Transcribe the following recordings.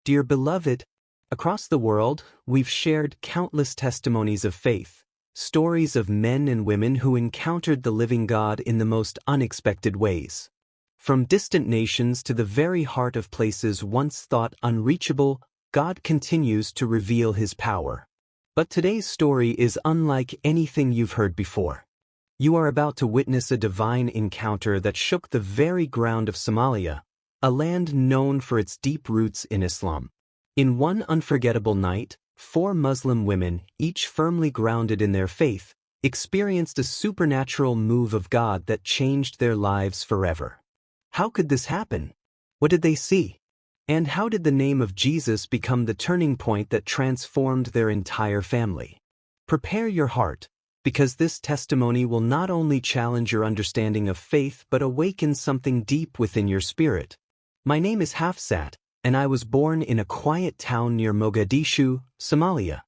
Dear beloved, across the world, we've shared countless testimonies of faith, stories of men and women who encountered the living God in the most unexpected ways. From distant nations to the very heart of places once thought unreachable, God continues to reveal His power. But today's story is unlike anything you've heard before. You are about to witness a divine encounter that shook the very ground of Somalia, a land known for its deep roots in Islam. In one unforgettable night, 4 Muslim women, each firmly grounded in their faith, experienced a supernatural move of God that changed their lives forever. How could this happen? What did they see? And how did the name of Jesus become the turning point that transformed their entire family? Prepare your heart, because this testimony will not only challenge your understanding of faith but awaken something deep within your spirit. My name is Hafsat, and I was born in a quiet town near Mogadishu, Somalia.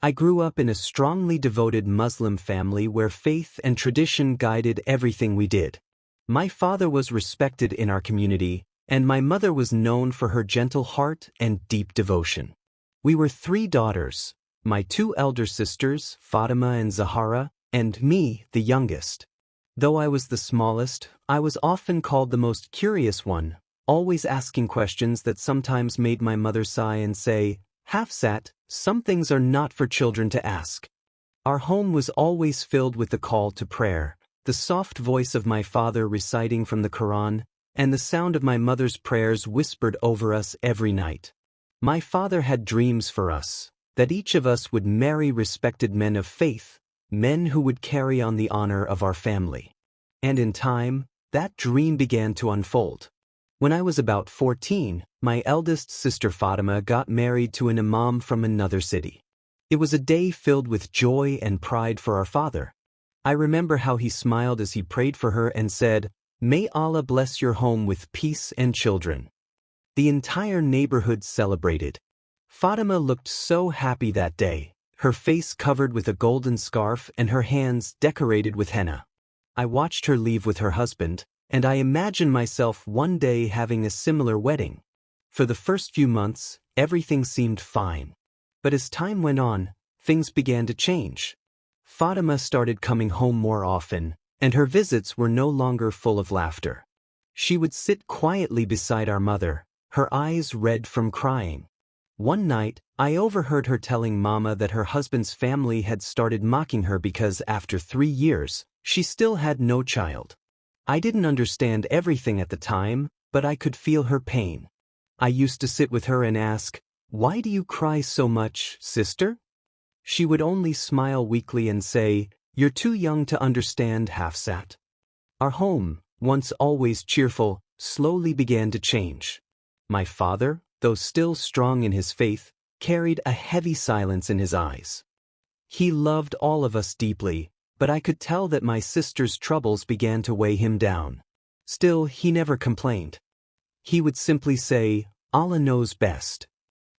I grew up in a strongly devoted Muslim family where faith and tradition guided everything we did. My father was respected in our community, and my mother was known for her gentle heart and deep devotion. We were 3 daughters, my 2 elder sisters, Fatima and Zahara, and me, the youngest. Though I was the smallest, I was often called the most curious one, always asking questions that sometimes made my mother sigh and say, "Hafsat, some things are not for children to ask." Our home was always filled with the call to prayer, the soft voice of my father reciting from the Quran, and the sound of my mother's prayers whispered over us every night. My father had dreams for us, that each of us would marry respected men of faith, men who would carry on the honor of our family. And in time, that dream began to unfold. When I was about 14, my eldest sister Fatima got married to an imam from another city. It was a day filled with joy and pride for our father. I remember how he smiled as he prayed for her and said, "May Allah bless your home with peace and children." The entire neighborhood celebrated. Fatima looked so happy that day, her face covered with a golden scarf and her hands decorated with henna. I watched her leave with her husband, and I imagined myself one day having a similar wedding. For the first few months, everything seemed fine. But as time went on, things began to change. Fatima started coming home more often, and her visits were no longer full of laughter. She would sit quietly beside our mother, her eyes red from crying. One night, I overheard her telling Mama that her husband's family had started mocking her because after 3 years, she still had no child. I didn't understand everything at the time, but I could feel her pain. I used to sit with her and ask, "Why do you cry so much, sister?" She would only smile weakly and say, "You're too young to understand, Hafsat." Our home, once always cheerful, slowly began to change. My father, though still strong in his faith, carried a heavy silence in his eyes. He loved all of us deeply, but I could tell that my sister's troubles began to weigh him down. Still, he never complained. He would simply say, "Allah knows best."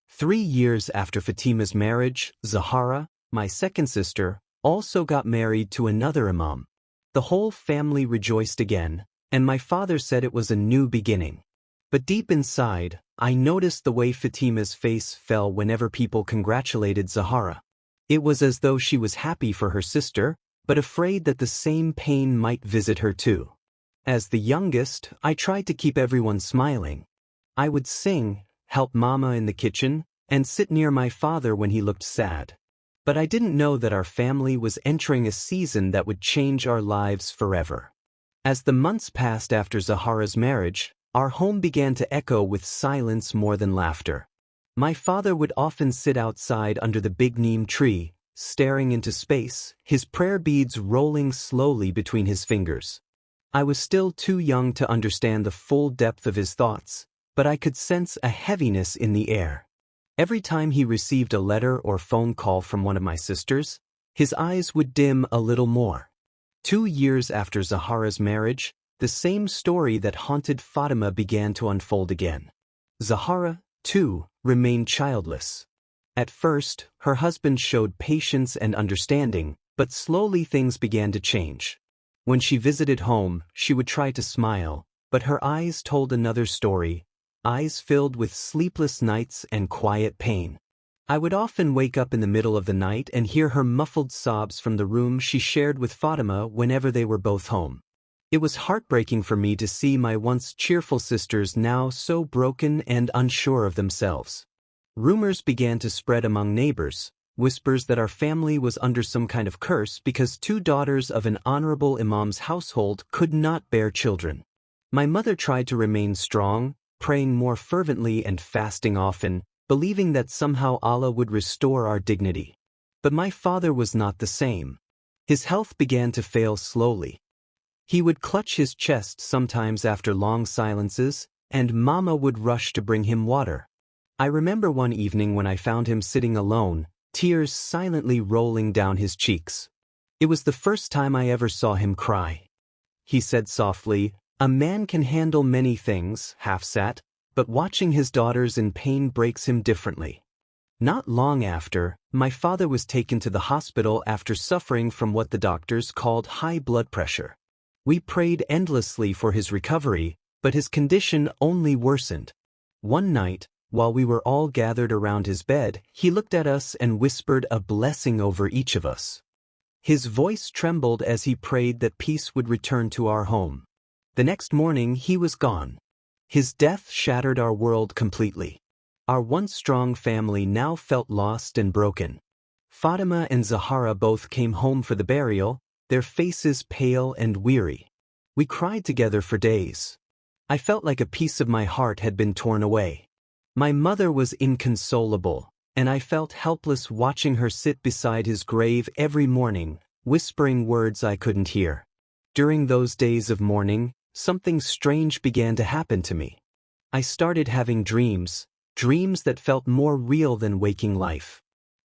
3 years after Fatima's marriage, Zahara, my second sister, also got married to another imam. The whole family rejoiced again, and my father said it was a new beginning. But deep inside, I noticed the way Fatima's face fell whenever people congratulated Zahara. It was as though she was happy for her sister, but afraid that the same pain might visit her too. As the youngest, I tried to keep everyone smiling. I would sing, help Mama in the kitchen, and sit near my father when he looked sad. But I didn't know that our family was entering a season that would change our lives forever. As the months passed after Zahara's marriage, our home began to echo with silence more than laughter. My father would often sit outside under the big neem tree, staring into space, his prayer beads rolling slowly between his fingers. I was still too young to understand the full depth of his thoughts, but I could sense a heaviness in the air. Every time he received a letter or phone call from one of my sisters, his eyes would dim a little more. 2 years after Zahara's marriage, the same story that haunted Fatima began to unfold again. Zahara, too, remained childless. At first, her husband showed patience and understanding, but slowly things began to change. When she visited home, she would try to smile, but her eyes told another story, eyes filled with sleepless nights and quiet pain. I would often wake up in the middle of the night and hear her muffled sobs from the room she shared with Fatima whenever they were both home. It was heartbreaking for me to see my once cheerful sisters now so broken and unsure of themselves. Rumors began to spread among neighbors, whispers that our family was under some kind of curse because two daughters of an honorable imam's household could not bear children. My mother tried to remain strong, praying more fervently and fasting often, believing that somehow Allah would restore our dignity. But my father was not the same. His health began to fail slowly. He would clutch his chest sometimes after long silences, and Mama would rush to bring him water. I remember one evening when I found him sitting alone, tears silently rolling down his cheeks. It was the first time I ever saw him cry. He said softly, "A man can handle many things, Hafsat, but watching his daughters in pain breaks him differently." Not long after, my father was taken to the hospital after suffering from what the doctors called high blood pressure. We prayed endlessly for his recovery, but his condition only worsened. One night, while we were all gathered around his bed, he looked at us and whispered a blessing over each of us. His voice trembled as he prayed that peace would return to our home. The next morning he was gone. His death shattered our world completely. Our once strong family now felt lost and broken. Fatima and Zahara both came home for the burial, their faces pale and weary. We cried together for days. I felt like a piece of my heart had been torn away. My mother was inconsolable, and I felt helpless watching her sit beside his grave every morning, whispering words I couldn't hear. During those days of mourning, something strange began to happen to me. I started having dreams that felt more real than waking life.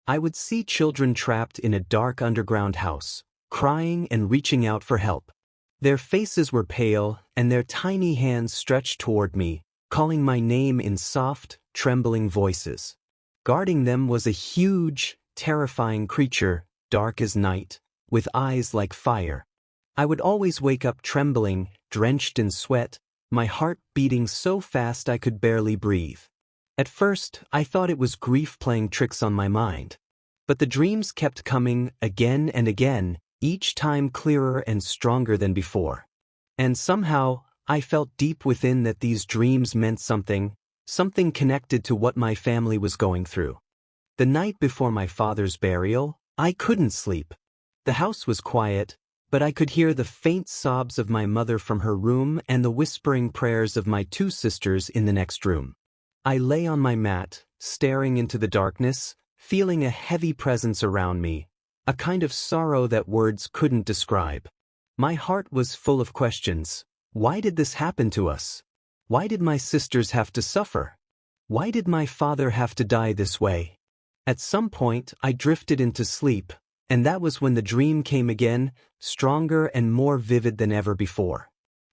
I would see children trapped in a dark underground house, crying and reaching out for help. Their faces were pale, and their tiny hands stretched toward me, calling my name in soft, trembling voices. Guarding them was a huge, terrifying creature, dark as night, with eyes like fire. I would always wake up trembling, drenched in sweat, my heart beating so fast I could barely breathe. At first, I thought it was grief playing tricks on my mind. But the dreams kept coming again and again, each time clearer and stronger than before. And somehow, I felt deep within that these dreams meant something connected to what my family was going through. The night before my father's burial, I couldn't sleep. The house was quiet, but I could hear the faint sobs of my mother from her room and the whispering prayers of my two sisters in the next room. I lay on my mat, staring into the darkness, feeling a heavy presence around me, a kind of sorrow that words couldn't describe. My heart was full of questions. Why did this happen to us? Why did my sisters have to suffer? Why did my father have to die this way? At some point, I drifted into sleep, and that was when the dream came again, stronger and more vivid than ever before.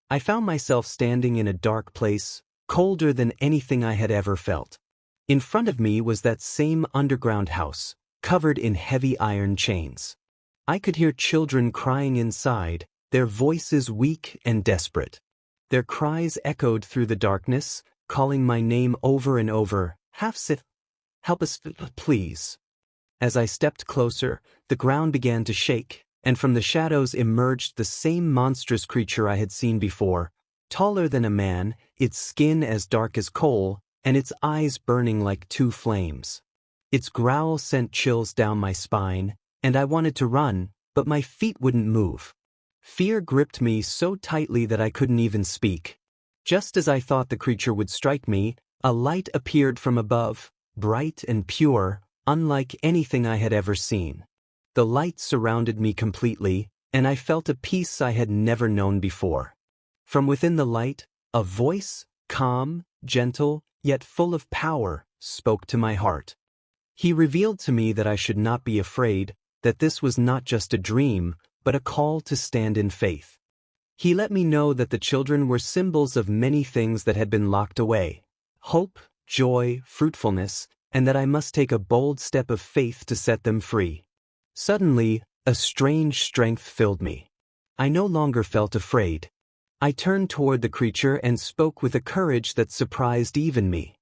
I found myself standing in a dark place, colder than anything I had ever felt. In front of me was that same underground house, covered in heavy iron chains. I could hear children crying inside, their voices weak and desperate. Their cries echoed through the darkness, calling my name over and over, "Hafsat, help us, please." As I stepped closer, the ground began to shake, and from the shadows emerged the same monstrous creature I had seen before, taller than a man, its skin as dark as coal, and its eyes burning like two flames. Its growl sent chills down my spine, and I wanted to run, but my feet wouldn't move. Fear gripped me so tightly that I couldn't even speak. Just as I thought the creature would strike me, a light appeared from above, bright and pure, unlike anything I had ever seen. The light surrounded me completely, and I felt a peace I had never known before. From within the light, a voice, calm, gentle, yet full of power, spoke to my heart. He revealed to me that I should not be afraid, that this was not just a dream, but a call to stand in faith. He let me know that the children were symbols of many things that had been locked away: hope, joy, fruitfulness, and that I must take a bold step of faith to set them free. Suddenly, a strange strength filled me. I no longer felt afraid. I turned toward the creature and spoke with a courage that surprised even me.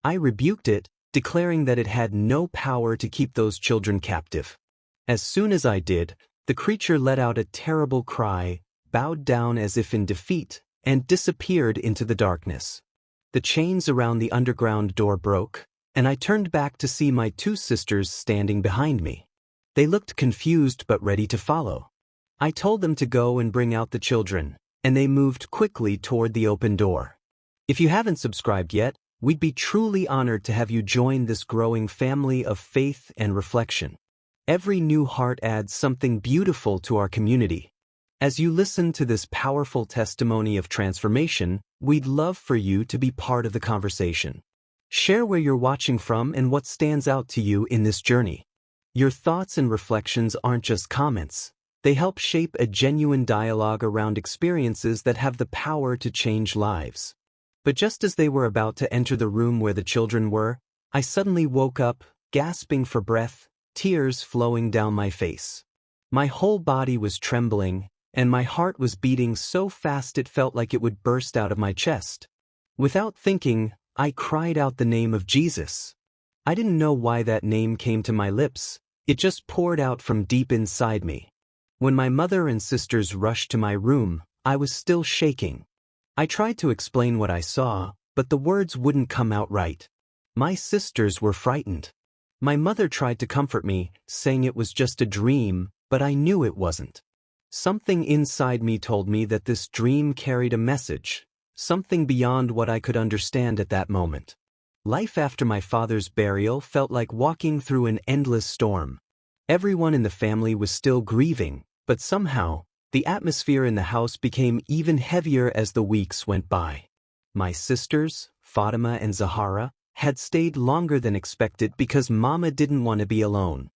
I rebuked it, declaring that it had no power to keep those children captive. As soon as I did, the creature let out a terrible cry, bowed down as if in defeat, and disappeared into the darkness. The chains around the underground door broke, and I turned back to see my two sisters standing behind me. They looked confused but ready to follow. I told them to go and bring out the children, and they moved quickly toward the open door. If you haven't subscribed yet, we'd be truly honored to have you join this growing family of faith and reflection. Every new heart adds something beautiful to our community. As you listen to this powerful testimony of transformation, we'd love for you to be part of the conversation. Share where you're watching from and what stands out to you in this journey. Your thoughts and reflections aren't just comments. They help shape a genuine dialogue around experiences that have the power to change lives. But just as they were about to enter the room where the children were, I suddenly woke up, gasping for breath, tears flowing down my face. My whole body was trembling, and my heart was beating so fast it felt like it would burst out of my chest. Without thinking, I cried out the name of Jesus. I didn't know why that name came to my lips. It just poured out from deep inside me. When my mother and sisters rushed to my room, I was still shaking. I tried to explain what I saw, but the words wouldn't come out right. My sisters were frightened. My mother tried to comfort me, saying it was just a dream, but I knew it wasn't. Something inside me told me that this dream carried a message, something beyond what I could understand at that moment. Life after my father's burial felt like walking through an endless storm. Everyone in the family was still grieving, but somehow, the atmosphere in the house became even heavier as the weeks went by. My sisters, Fatima and Zahara, had stayed longer than expected because Mama didn't want to be alone.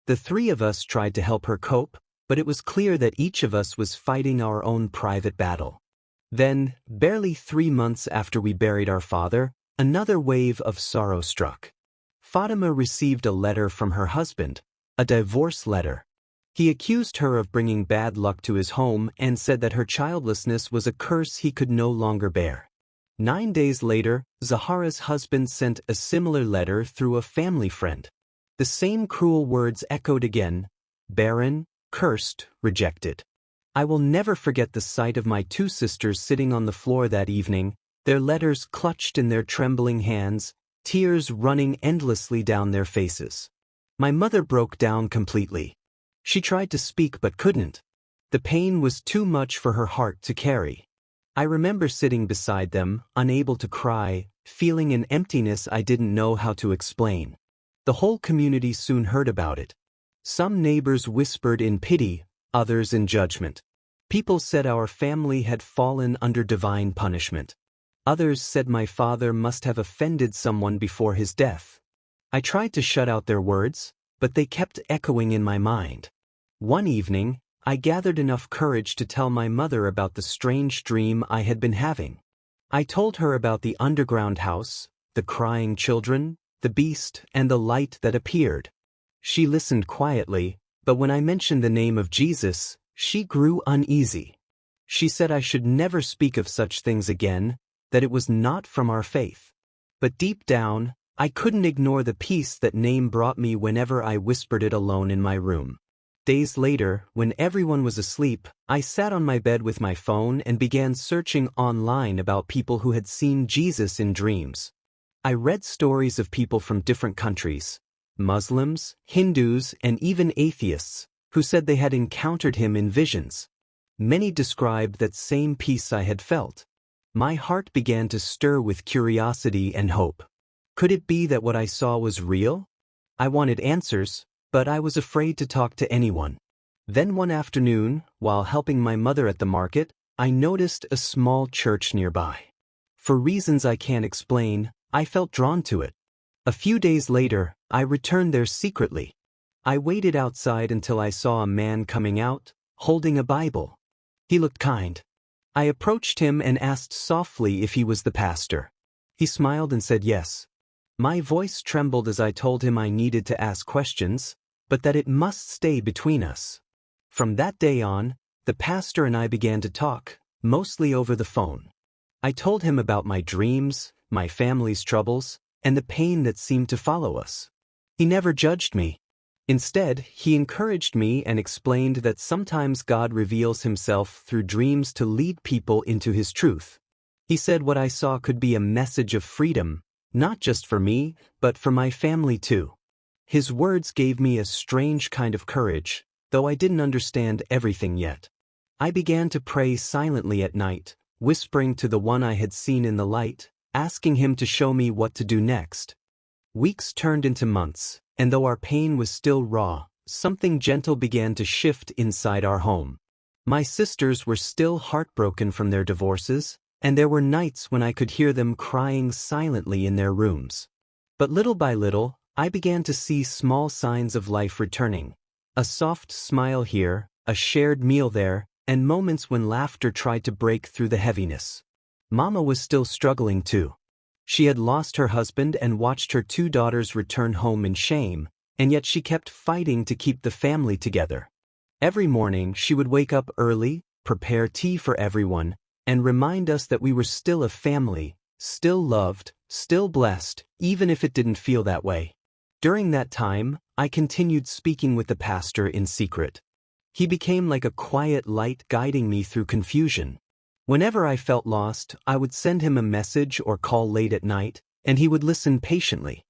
The three of us tried to help her cope, but it was clear that each of us was fighting our own private battle. Then, barely 3 months after we buried our father, another wave of sorrow struck. Fatima received a letter from her husband, a divorce letter. He accused her of bringing bad luck to his home and said that her childlessness was a curse he could no longer bear. 9 days later, Zahara's husband sent a similar letter through a family friend. The same cruel words echoed again: barren, cursed, rejected. I will never forget the sight of my two sisters sitting on the floor that evening, their letters clutched in their trembling hands, tears running endlessly down their faces. My mother broke down completely. She tried to speak but couldn't. The pain was too much for her heart to carry. I remember sitting beside them, unable to cry, feeling an emptiness I didn't know how to explain. The whole community soon heard about it. Some neighbors whispered in pity, others in judgment. People said our family had fallen under divine punishment. Others said my father must have offended someone before his death. I tried to shut out their words, but they kept echoing in my mind. One evening, I gathered enough courage to tell my mother about the strange dream I had been having. I told her about the underground house, the crying children, the beast, and the light that appeared. She listened quietly, but when I mentioned the name of Jesus, she grew uneasy. She said I should never speak of such things again, that it was not from our faith. But deep down, I couldn't ignore the peace that name brought me whenever I whispered it alone in my room. Days later, when everyone was asleep, I sat on my bed with my phone and began searching online about people who had seen Jesus in dreams. I read stories of people from different countries, Muslims, Hindus, and even atheists, who said they had encountered him in visions. Many described that same peace I had felt. My heart began to stir with curiosity and hope. Could it be that what I saw was real? I wanted answers, but I was afraid to talk to anyone. Then one afternoon, while helping my mother at the market, I noticed a small church nearby. For reasons I can't explain, I felt drawn to it. A few days later, I returned there secretly. I waited outside until I saw a man coming out, holding a Bible. He looked kind. I approached him and asked softly if he was the pastor. He smiled and said yes. My voice trembled as I told him I needed to ask questions, but that it must stay between us. From that day on, the pastor and I began to talk, mostly over the phone. I told him about my dreams, my family's troubles, and the pain that seemed to follow us. He never judged me. Instead, he encouraged me and explained that sometimes God reveals himself through dreams to lead people into his truth. He said what I saw could be a message of freedom, not just for me, but for my family too. His words gave me a strange kind of courage, though I didn't understand everything yet. I began to pray silently at night, whispering to the one I had seen in the light, asking him to show me what to do next. Weeks turned into months, and though our pain was still raw, something gentle began to shift inside our home. My sisters were still heartbroken from their divorces, and there were nights when I could hear them crying silently in their rooms. But little by little, I began to see small signs of life returning. A soft smile here, a shared meal there, and moments when laughter tried to break through the heaviness. Mama was still struggling too. She had lost her husband and watched her 2 daughters return home in shame, and yet she kept fighting to keep the family together. Every morning she would wake up early, prepare tea for everyone, and remind us that we were still a family, still loved, still blessed, even if it didn't feel that way. During that time, I continued speaking with the pastor in secret. He became like a quiet light guiding me through confusion. Whenever I felt lost, I would send him a message or call late at night, and he would listen patiently.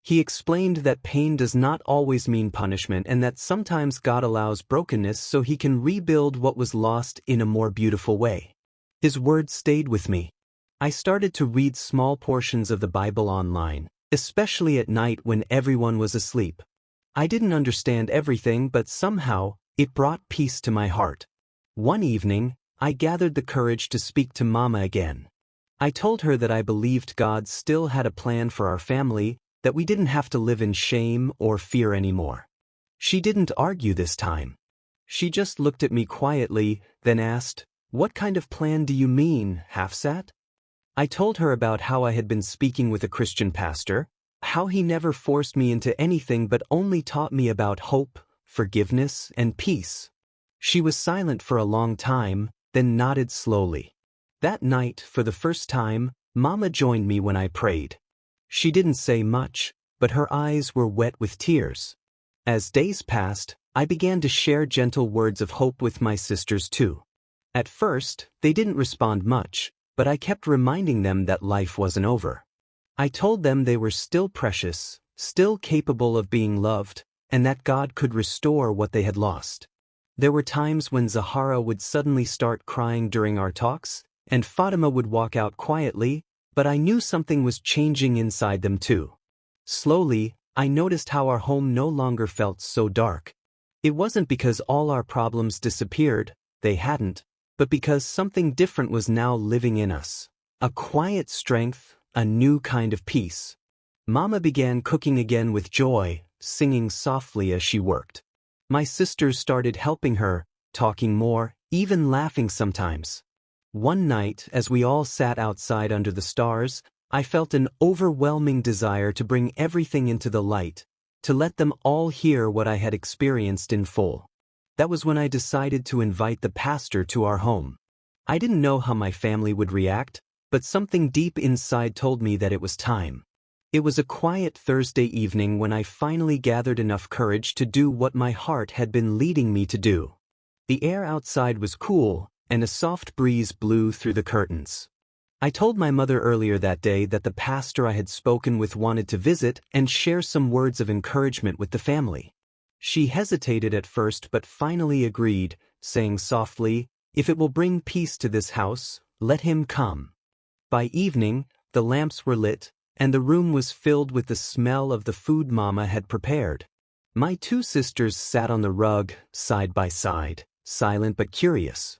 He explained that pain does not always mean punishment and that sometimes God allows brokenness so he can rebuild what was lost in a more beautiful way. His words stayed with me. I started to read small portions of the Bible online, especially at night when everyone was asleep. I didn't understand everything, but somehow, it brought peace to my heart. One evening, I gathered the courage to speak to Mama again. I told her that I believed God still had a plan for our family, that we didn't have to live in shame or fear anymore. She didn't argue this time. She just looked at me quietly, then asked, "What kind of plan do you mean, Hafsat?" I told her about how I had been speaking with a Christian pastor, how he never forced me into anything but only taught me about hope, forgiveness, and peace. She was silent for a long time, then nodded slowly. That night, for the first time, Mama joined me when I prayed. She didn't say much, but her eyes were wet with tears. As days passed, I began to share gentle words of hope with my sisters too. At first, they didn't respond much, but I kept reminding them that life wasn't over. I told them they were still precious, still capable of being loved, and that God could restore what they had lost. There were times when Zahara would suddenly start crying during our talks, and Fatima would walk out quietly, but I knew something was changing inside them too. Slowly, I noticed how our home no longer felt so dark. It wasn't because all our problems disappeared, they hadn't, but because something different was now living in us. A quiet strength, a new kind of peace. Mama began cooking again with joy, singing softly as she worked. My sisters started helping her, talking more, even laughing sometimes. One night, as we all sat outside under the stars, I felt an overwhelming desire to bring everything into the light, to let them all hear what I had experienced in full. That was when I decided to invite the pastor to our home. I didn't know how my family would react, but something deep inside told me that it was time. It was a quiet Thursday evening when I finally gathered enough courage to do what my heart had been leading me to do. The air outside was cool, and a soft breeze blew through the curtains. I told my mother earlier that day that the pastor I had spoken with wanted to visit and share some words of encouragement with the family. She hesitated at first but finally agreed, saying softly, "If it will bring peace to this house, let him come." By evening, the lamps were lit, and the room was filled with the smell of the food Mama had prepared. My 2 sisters sat on the rug, side by side, silent but curious.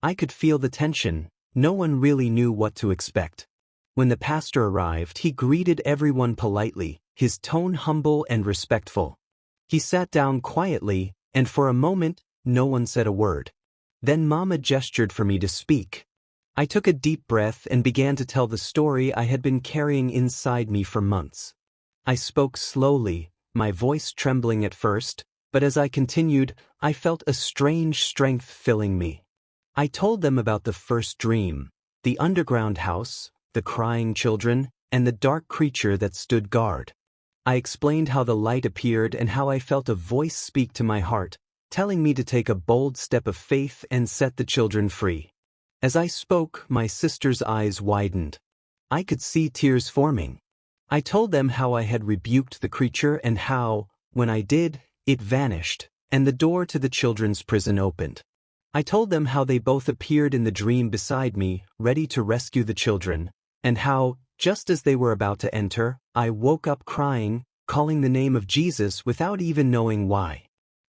I could feel the tension. No one really knew what to expect. When the pastor arrived, he greeted everyone politely, his tone humble and respectful. He sat down quietly, and for a moment, no one said a word. Then Mama gestured for me to speak. I took a deep breath and began to tell the story I had been carrying inside me for months. I spoke slowly, my voice trembling at first, but as I continued, I felt a strange strength filling me. I told them about the first dream, the underground house, the crying children, and the dark creature that stood guard. I explained how the light appeared and how I felt a voice speak to my heart, telling me to take a bold step of faith and set the children free. As I spoke, my sister's eyes widened. I could see tears forming. I told them how I had rebuked the creature and how, when I did, it vanished, and the door to the children's prison opened. I told them how they both appeared in the dream beside me, ready to rescue the children, and how, just as they were about to enter, I woke up crying, calling the name of Jesus without even knowing why.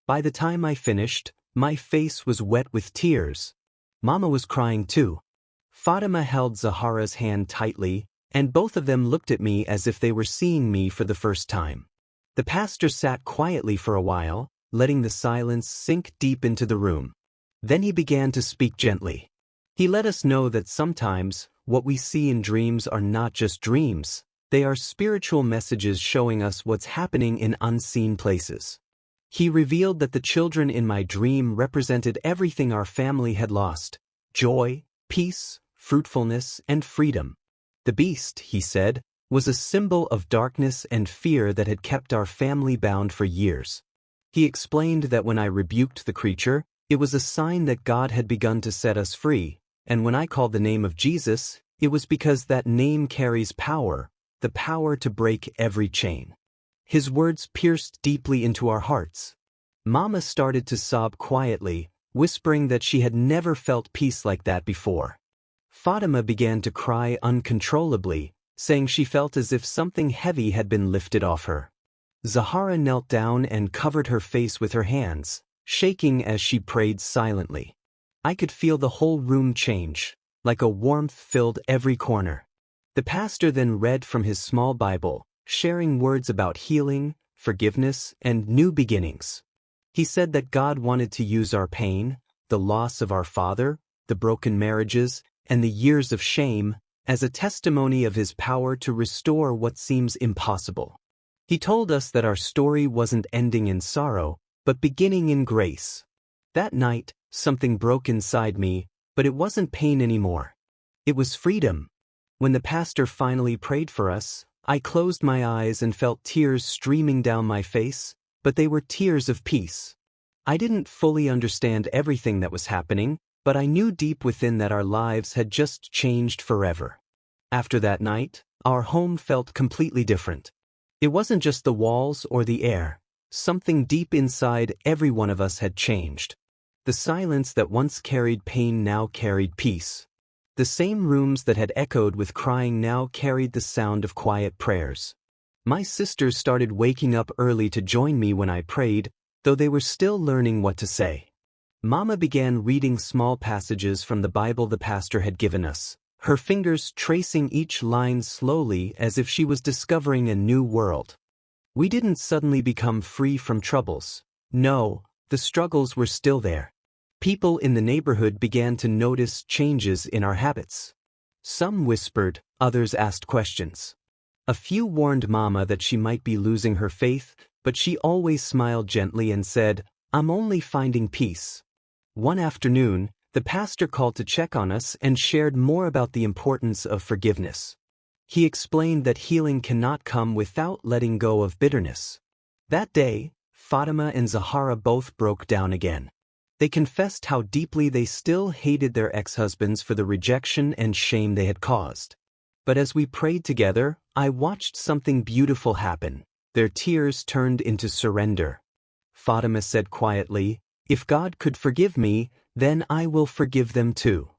By the time I finished, my face was wet with tears. Mama was crying too. Fatima held Zahara's hand tightly, and both of them looked at me as if they were seeing me for the first time. The pastor sat quietly for a while, letting the silence sink deep into the room. Then he began to speak gently. He let us know that sometimes, what we see in dreams are not just dreams, they are spiritual messages showing us what's happening in unseen places. He revealed that the children in my dream represented everything our family had lost: joy, peace, fruitfulness, and freedom. The beast, he said, was a symbol of darkness and fear that had kept our family bound for years. He explained that when I rebuked the creature, it was a sign that God had begun to set us free, and when I called the name of Jesus, it was because that name carries power, the power to break every chain. His words pierced deeply into our hearts. Mama started to sob quietly, whispering that she had never felt peace like that before. Fatima began to cry uncontrollably, saying she felt as if something heavy had been lifted off her. Zahara knelt down and covered her face with her hands, shaking as she prayed silently. I could feel the whole room change, like a warmth filled every corner. The pastor then read from his small Bible, sharing words about healing, forgiveness, and new beginnings. He said that God wanted to use our pain, the loss of our father, the broken marriages, and the years of shame, as a testimony of His power to restore what seems impossible. He told us that our story wasn't ending in sorrow, but beginning in grace. That night, something broke inside me, but it wasn't pain anymore. It was freedom. When the pastor finally prayed for us, I closed my eyes and felt tears streaming down my face, but they were tears of peace. I didn't fully understand everything that was happening, but I knew deep within that our lives had just changed forever. After that night, our home felt completely different. It wasn't just the walls or the air. Something deep inside every one of us had changed. The silence that once carried pain now carried peace. The same rooms that had echoed with crying now carried the sound of quiet prayers. My sisters started waking up early to join me when I prayed, though they were still learning what to say. Mama began reading small passages from the Bible the pastor had given us, her fingers tracing each line slowly as if she was discovering a new world. We didn't suddenly become free from troubles. No, the struggles were still there. People in the neighborhood began to notice changes in our habits. Some whispered, others asked questions. A few warned Mama that she might be losing her faith, but she always smiled gently and said, "I'm only finding peace." One afternoon, the pastor called to check on us and shared more about the importance of forgiveness. He explained that healing cannot come without letting go of bitterness. That day, Fatima and Zahara both broke down again. They confessed how deeply they still hated their ex-husbands for the rejection and shame they had caused. But as we prayed together, I watched something beautiful happen. Their tears turned into surrender. Fatima said quietly, "If God could forgive me, then I will forgive them too."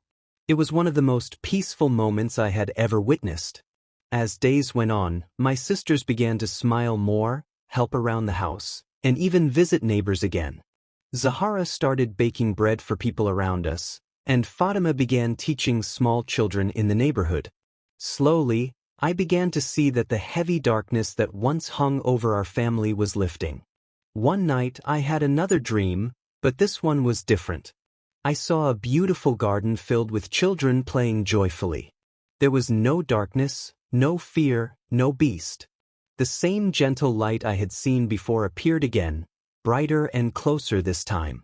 It was one of the most peaceful moments I had ever witnessed. As days went on, my sisters began to smile more, help around the house, and even visit neighbors again. Zahara started baking bread for people around us, and Fatima began teaching small children in the neighborhood. Slowly, I began to see that the heavy darkness that once hung over our family was lifting. One night I had another dream, but this one was different. I saw a beautiful garden filled with children playing joyfully. There was no darkness, no fear, no beast. The same gentle light I had seen before appeared again, brighter and closer this time.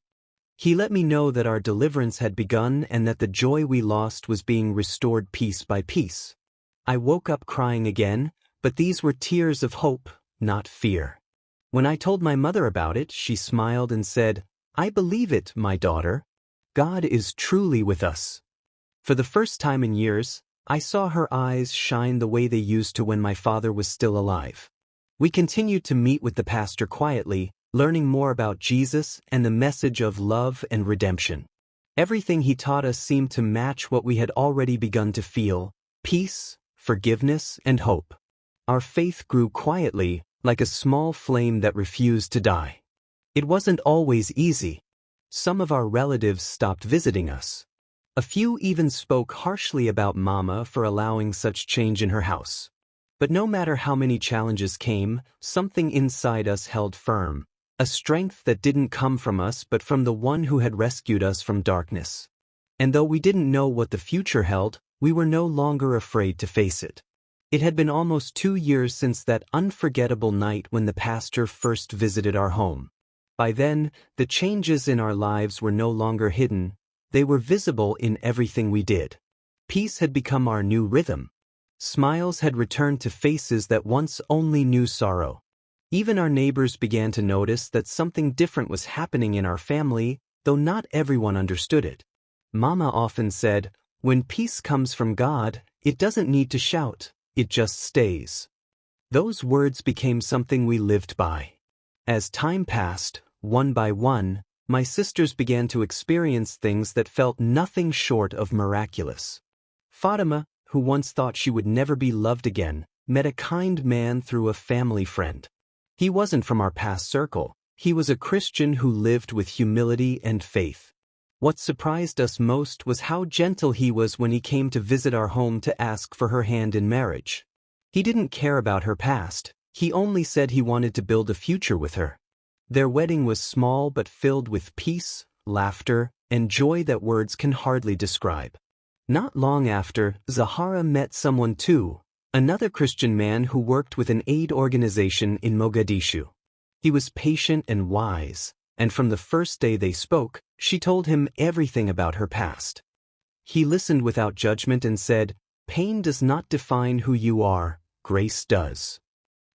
He let me know that our deliverance had begun and that the joy we lost was being restored piece by piece. I woke up crying again, but these were tears of hope, not fear. When I told my mother about it, she smiled and said, "I believe it, my daughter. God is truly with us." For the first time in years, I saw her eyes shine the way they used to when my father was still alive. We continued to meet with the pastor quietly, learning more about Jesus and the message of love and redemption. Everything he taught us seemed to match what we had already begun to feel: peace, forgiveness, and hope. Our faith grew quietly, like a small flame that refused to die. It wasn't always easy. Some of our relatives stopped visiting us. A few even spoke harshly about Mama for allowing such change in her house. But no matter how many challenges came, something inside us held firm, a strength that didn't come from us but from the one who had rescued us from darkness. And though we didn't know what the future held, we were no longer afraid to face it. It had been almost 2 years since that unforgettable night when the pastor first visited our home. By then, the changes in our lives were no longer hidden. They were visible in everything we did. Peace had become our new rhythm. Smiles had returned to faces that once only knew sorrow. Even our neighbors began to notice that something different was happening in our family, though not everyone understood it. Mama often said, "When peace comes from God, it doesn't need to shout, it just stays." Those words became something we lived by. As time passed, one by one, my sisters began to experience things that felt nothing short of miraculous. Fatima, who once thought she would never be loved again, met a kind man through a family friend. He wasn't from our past circle. He was a Christian who lived with humility and faith. What surprised us most was how gentle he was when he came to visit our home to ask for her hand in marriage. He didn't care about her past. He only said he wanted to build a future with her. Their wedding was small but filled with peace, laughter, and joy that words can hardly describe. Not long after, Zahara met someone too, another Christian man who worked with an aid organization in Mogadishu. He was patient and wise, and from the first day they spoke, she told him everything about her past. He listened without judgment and said, "Pain does not define who you are, grace does."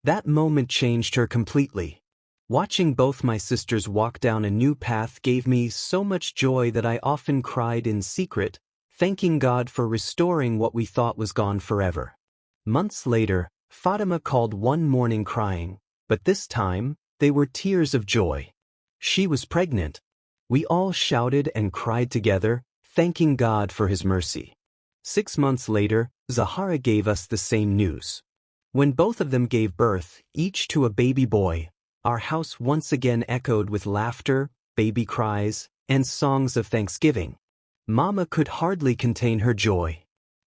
That moment changed her completely. Watching both my sisters walk down a new path gave me so much joy that I often cried in secret, thanking God for restoring what we thought was gone forever. Months later, Fatima called one morning crying, but this time, they were tears of joy. She was pregnant. We all shouted and cried together, thanking God for His mercy. 6 months later, Zahara gave us the same news. When both of them gave birth, each to a baby boy, our house once again echoed with laughter, baby cries, and songs of thanksgiving. Mama could hardly contain her joy.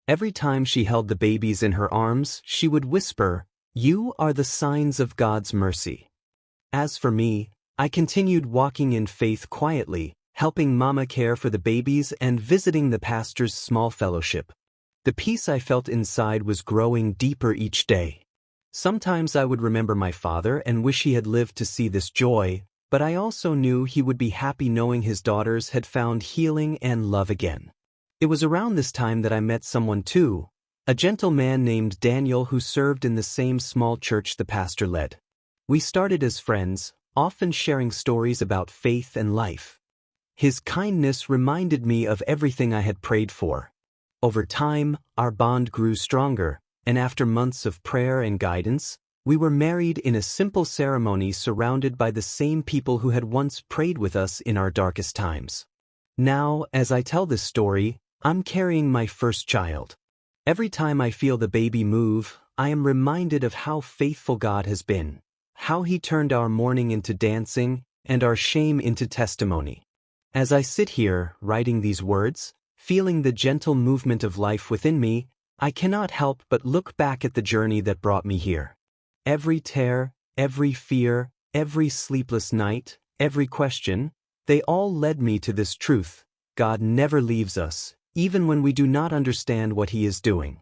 Every time she held the babies in her arms, she would whisper, "You are the signs of God's mercy." As for me, I continued walking in faith quietly, helping Mama care for the babies and visiting the pastor's small fellowship. The peace I felt inside was growing deeper each day. Sometimes I would remember my father and wish he had lived to see this joy, but I also knew he would be happy knowing his daughters had found healing and love again. It was around this time that I met someone too, a gentle man named Daniel who served in the same small church the pastor led. We started as friends, often sharing stories about faith and life. His kindness reminded me of everything I had prayed for. Over time, our bond grew stronger, and after months of prayer and guidance, we were married in a simple ceremony surrounded by the same people who had once prayed with us in our darkest times. Now, as I tell this story, I'm carrying my first child. Every time I feel the baby move, I am reminded of how faithful God has been, how He turned our mourning into dancing and our shame into testimony. As I sit here, writing these words, feeling the gentle movement of life within me, I cannot help but look back at the journey that brought me here. Every tear, every fear, every sleepless night, every question, they all led me to this truth: God never leaves us, even when we do not understand what He is doing.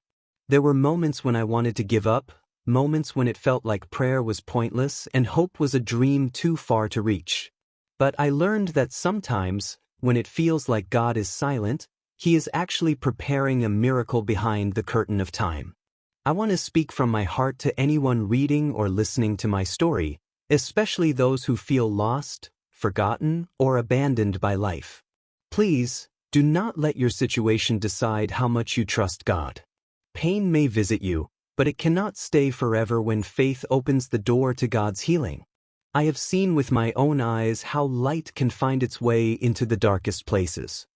There were moments when I wanted to give up, moments when it felt like prayer was pointless and hope was a dream too far to reach. But I learned that sometimes, when it feels like God is silent, He is actually preparing a miracle behind the curtain of time. I want to speak from my heart to anyone reading or listening to my story, especially those who feel lost, forgotten, or abandoned by life. Please, do not let your situation decide how much you trust God. Pain may visit you, but it cannot stay forever when faith opens the door to God's healing. I have seen with my own eyes how light can find its way into the darkest places.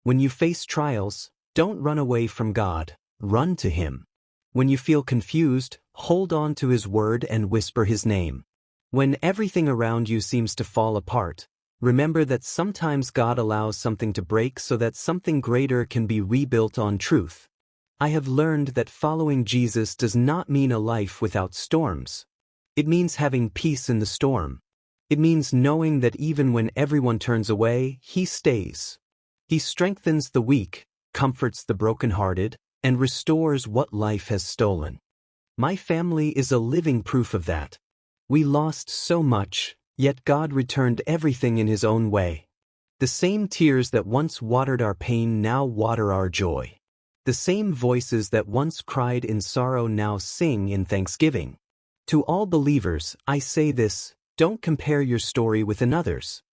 When you face trials, don't run away from God, run to Him. When you feel confused, hold on to His word and whisper His name. When everything around you seems to fall apart, remember that sometimes God allows something to break so that something greater can be rebuilt on truth. I have learned that following Jesus does not mean a life without storms. It means having peace in the storm. It means knowing that even when everyone turns away, He stays. He strengthens the weak, comforts the brokenhearted, and restores what life has stolen. My family is a living proof of that. We lost so much, yet God returned everything in His own way. The same tears that once watered our pain now water our joy. The same voices that once cried in sorrow now sing in thanksgiving. To all believers, I say this: don't compare your story with another's.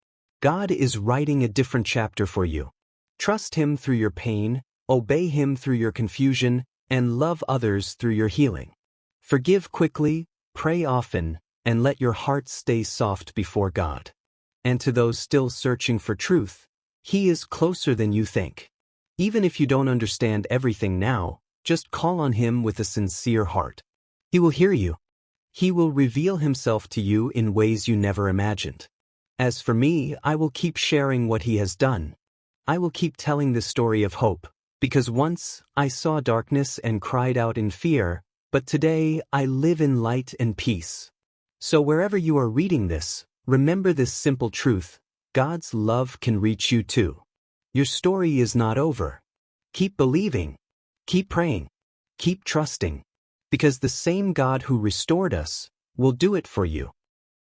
God is writing a different chapter for you. Trust Him through your pain, obey Him through your confusion, and love others through your healing. Forgive quickly, pray often, and let your heart stay soft before God. And to those still searching for truth, He is closer than you think. Even if you don't understand everything now, just call on Him with a sincere heart. He will hear you. He will reveal Himself to you in ways you never imagined. As for me, I will keep sharing what He has done. I will keep telling the story of hope, because once I saw darkness and cried out in fear, but today I live in light and peace. So wherever you are reading this, remember this simple truth: God's love can reach you too. Your story is not over. Keep believing. Keep praying. Keep trusting. Because the same God who restored us will do it for you.